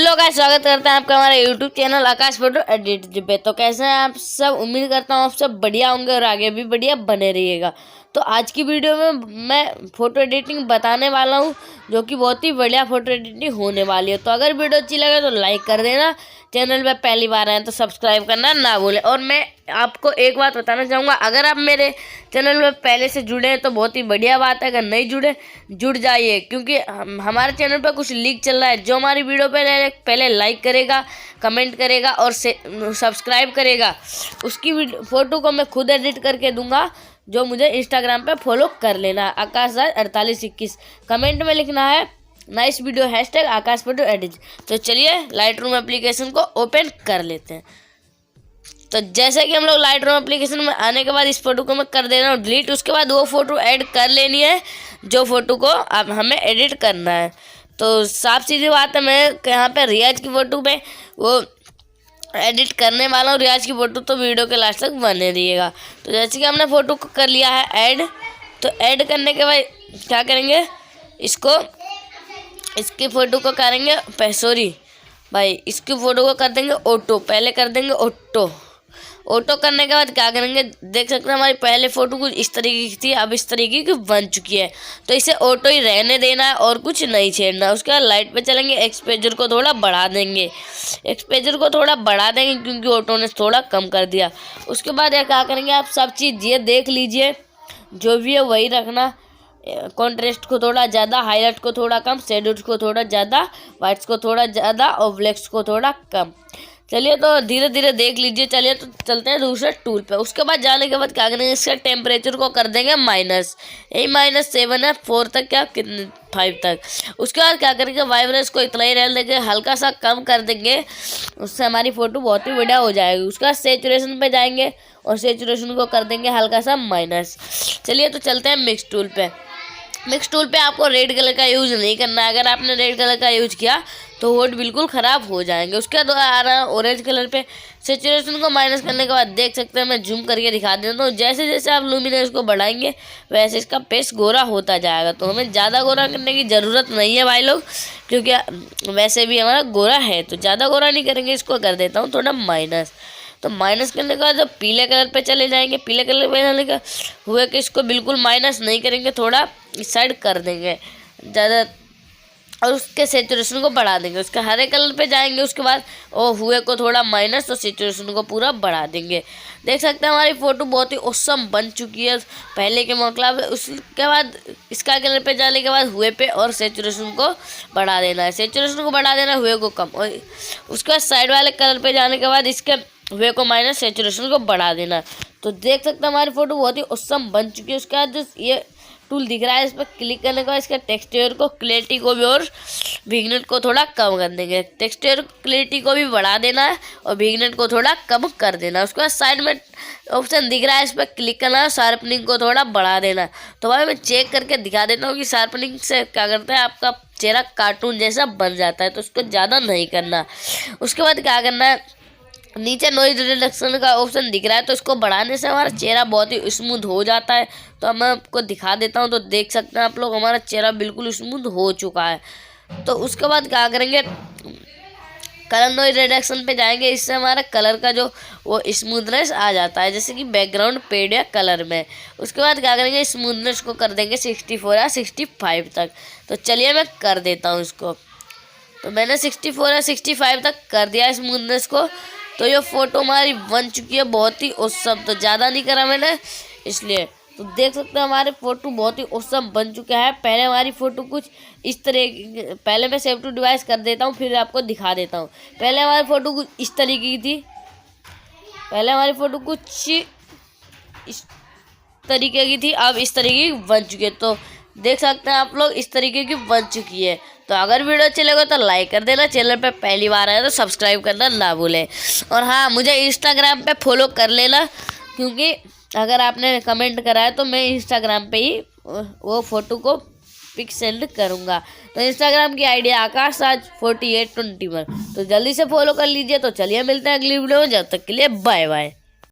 Hello guys, स्वागत करते हैं आपका हमारे यूट्यूब चैनल आकाश फोटो एडिट पे। तो कैसे हैं आप सब? उम्मीद करता हूँ आप सब बढ़िया होंगे और आगे भी बढ़िया बने रहिएगा। तो आज की वीडियो में मैं फ़ोटो एडिटिंग बताने वाला हूँ, जो कि बहुत ही बढ़िया फ़ोटो एडिटिंग होने वाली है। तो अगर वीडियो अच्छी लगे तो लाइक कर देना, चैनल पे पहली बार आए तो सब्सक्राइब करना ना भूलें। और मैं आपको एक बात बताना चाहूँगा, अगर आप मेरे चैनल में पहले से जुड़े हैं तो बहुत ही बढ़िया बात है, अगर नहीं जुड़े जुड़ जाइए, क्योंकि हमारे चैनल पर कुछ लीक चल रहा है। जो हमारी वीडियो पे पहले लाइक करेगा, कमेंट करेगा और सब्सक्राइब करेगा, उसकी फ़ोटो को मैं खुद एडिट करके दूंगा, जो मुझे इंस्टाग्राम पे फॉलो कर लेना है, आकाश राज 4821। कमेंट में लिखना है नाइस वीडियो हैशटैग आकाश फोटो एडिट। तो चलिए लाइटरूम एप्लीकेशन को ओपन कर लेते हैं। तो जैसे कि हम लोग लाइटरूम एप्लीकेशन में आने के बाद इस फोटो को मैं कर दे रहा हूँ डिलीट। उसके बाद वो फ़ोटो ऐड कर लेनी है जो फ़ोटो को अब हमें एडिट करना है। तो साफ सीधी बात है, मैं यहाँ पे रियाज की फ़ोटो में वो एडिट करने वाला हूँ। रियाज की फ़ोटो तो वीडियो के लास्ट तक बने रहिएगा। तो जैसे कि हमने फ़ोटो को कर लिया है ऐड, तो ऐड करने के बाद क्या करेंगे, इसकी फ़ोटो को करेंगे इसकी फ़ोटो को कर देंगे ऑटो। पहले कर देंगे ऑटो करने के बाद क्या करेंगे, देख सकते हैं हमारी पहले फ़ोटो कुछ इस तरीके की थी, अब इस तरीके की बन चुकी है। तो इसे ऑटो ही रहने देना है और कुछ नहीं छेड़ना। उसके बाद लाइट पे चलेंगे, एक्सपोजर को थोड़ा बढ़ा देंगे, क्योंकि ऑटो ने थोड़ा कम कर दिया। उसके बाद यह क्या करेंगे, आप सब चीज़ ये देख लीजिए, जो भी है वही रखना। कॉन्ट्रास्ट को थोड़ा ज़्यादा, हाईलाइट को थोड़ा कम, शेडोज को थोड़ा ज़्यादा, वाइट्स को थोड़ा ज़्यादा और ब्लैक्स को थोड़ा कम। चलिए तो धीरे धीरे देख लीजिए। चलिए तो चलते हैं दूसरे टूल पे। उसके बाद जाने के बाद क्या करेंगे, इसका टेम्परेचर को कर देंगे माइनस, यही -7 है, 4 तक क्या कितने 5 तक। उसके बाद क्या करेंगे, वाइब्रेंस को इतना ही रहने देंगे, हल्का सा कम कर देंगे, उससे हमारी फ़ोटो बहुत ही बढ़िया हो जाएगी। उसके बाद सेचुरेशन पे जाएंगे और सेचुरेशन को कर देंगे हल्का सा माइनस। चलिए तो चलते हैं मिक्स टूल पे। मिक्स टूल पे आपको रेड कलर का यूज़ नहीं करना है। अगर आपने रेड कलर का यूज़ किया तो वोट बिल्कुल ख़राब हो जाएंगे। उसके बाद आ रहा है ऑरेंज कलर पे। सेचुरेशन को माइनस करने के बाद देख सकते हैं, मैं जूम करके दिखा देता हूँ, जैसे जैसे आप लुमिनेंस को बढ़ाएंगे वैसे इसका पेस गोरा होता जाएगा। तो हमें ज़्यादा गोरा करने की ज़रूरत नहीं है भाई लोग, क्योंकि वैसे भी हमारा गोरा है, तो ज़्यादा गोरा नहीं करेंगे। इसको कर देता हूँ थोड़ा माइनस। तो माइनस करने के बाद जब पीले कलर पे चले जाएंगे, पीले कलर पे जाने का हुए कि इसको बिल्कुल माइनस नहीं करेंगे, थोड़ा इस साइड कर देंगे ज़्यादा, और उसके सेचुरेशन को बढ़ा देंगे। उसके हरे कलर पे जाएंगे, उसके बाद और हुए को थोड़ा माइनस, तो सेचुरेशन को पूरा बढ़ा देंगे। देख सकते हैं हमारी फ़ोटो बहुत ही ऑसम बन चुकी है पहले के मुकाबले। उसके बाद इसका कलर पे जाने के बाद हुए पे और सेचुरेशन को बढ़ा देना है, सेचुरेशन को बढ़ा देना, हुए को कम। और उसके बाद साइड वाले कलर पे जाने के बाद इसके हुए को माइनस, सेचुरेशन को बढ़ा देना। तो देख सकते हैं हमारी फ़ोटो बहुत ही ऑसम बन चुकी है। उसके बाद जो ये टूल दिख रहा है, इस पर क्लिक करने के बाद इसका टेक्सचर को, क्लैरिटी को भी और विग्नेट को थोड़ा कम कर देंगे। टेक्सचर क्लैरिटी को भी बढ़ा देना है और विग्नेट को थोड़ा कम कर देना है। उसके बाद साइड में ऑप्शन दिख रहा है, इस पर क्लिक करना है, शार्पनिंग को थोड़ा बढ़ा देना है। तो भाई मैं चेक करके दिखा देता हूँ कि शार्पनिंग से क्या करता है, आपका चेहरा कार्टून जैसा बन जाता है, तो उसको ज़्यादा नहीं करना। उसके बाद क्या करना है, नीचे नॉइज रिडक्शन का ऑप्शन दिख रहा है, तो इसको बढ़ाने से हमारा चेहरा बहुत ही स्मूथ हो जाता है। तो मैं आपको दिखा देता हूँ, तो देख सकते हैं आप लोग, हमारा चेहरा बिल्कुल स्मूथ हो चुका है। तो उसके बाद क्या करेंगे, कलर नॉइज रिडक्शन पे जाएंगे, इससे हमारा कलर का जो वो स्मूथनेस आ जाता है, जैसे कि बैकग्राउंड पेड या कलर में। उसके बाद क्या करेंगे, स्मूथनेस को कर देंगे 64 या 65 तक। तो चलिए मैं कर देता हूँ इसको। तो मैंने 64 या 65 तक कर दिया स्मूथनेस को। तो ये फ़ोटो हमारी बन चुकी है बहुत ही औसम। तो ज़्यादा नहीं करा मैंने इसलिए। तो देख सकते हैं हमारे फ़ोटो बहुत ही औसम बन चुका है। पहले हमारी फ़ोटो कुछ इस तरह, पहले मैं सेव टू डिवाइस कर देता हूँ, फिर आपको दिखा देता हूँ। पहले हमारी फ़ोटो कुछ इस तरीके की थी, अब इस तरीके की बन चुकी है। तो देख सकते हैं आप लोग, इस तरीके की बन चुकी है। तो अगर वीडियो अच्छी लगे तो लाइक कर देना, चैनल पे पहली बार आए तो सब्सक्राइब करना ना भूलें। और हाँ, मुझे इंस्टाग्राम पे फॉलो कर लेना, क्योंकि अगर आपने कमेंट करा है तो मैं इंस्टाग्राम पे ही वो फ़ोटो को पिक सेंड करूँगा। तो इंस्टाग्राम की आईडी आकाश राज 4821। तो जल्दी से फॉलो कर लीजिए। तो चलिए मिलते हैं अगली वीडियो में, जब तक के लिए बाय बाय।